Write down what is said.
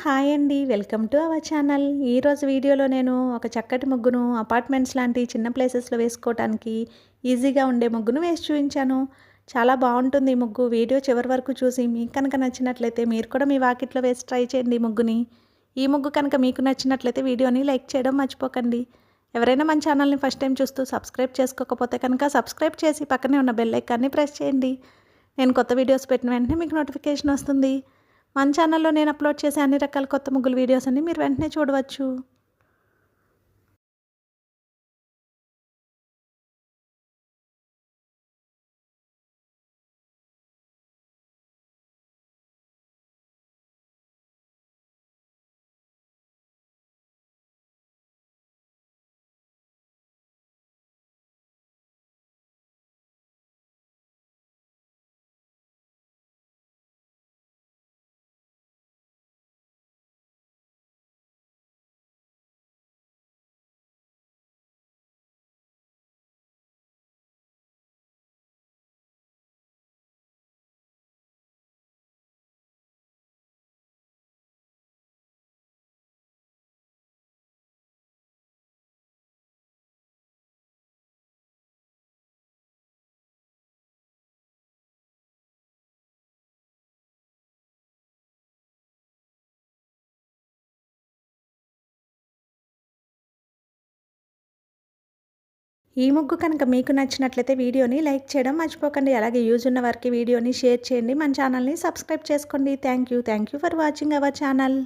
Hi అండి. Welcome to our channel. ఈరోజు వీడియోలో నేను ఒక చక్కటి ముగ్గును అపార్ట్మెంట్స్ లాంటి చిన్న ప్లేసెస్‌లో వేసుకోవటానికి ఈజీగా ఉండే ముగ్గును వేసి చూయించాను. చాలా బావుంటుంది ఈ ముగ్గు. వీడియో చివరి వరకు చూసి మీకు కనుక నచ్చినట్లయితే మీరు కూడా మీ వాకిట్లో వేసి ట్రై చేయండి ఈ ముగ్గుని. ఈ ముగ్గు కనుక మీకు నచ్చినట్లయితే వీడియోని లైక్ చేయడం మర్చిపోకండి. ఎవరైనా మన ఛానల్ని ఫస్ట్ టైం చూస్తూ సబ్స్క్రైబ్ చేసుకోకపోతే కనుక సబ్స్క్రైబ్ చేసి పక్కనే ఉన్న బెల్ ఐకాన్ని ప్రెస్ చేయండి. నేను కొత్త వీడియోస్ పెట్టిన వెంటనే మీకు నోటిఫికేషన్ వస్తుంది. మన ఛానల్లో నేను అప్లోడ్ చేసే అన్ని రకాల కొత్త ముగ్గుల వీడియోస్ అన్ని మీరు వెంటనే చూడవచ్చు. ఈ ముగ్గు కనుక మీకు నచ్చినట్లయితే వీడియోని లైక్ చేయడం మర్చిపోకండి. అలాగే యూజ్ ఉన్న వారికి వీడియోని షేర్ చేయండి. మన ఛానల్ని సబ్స్క్రైబ్ చేసుకోండి. Thank you for watching our channel.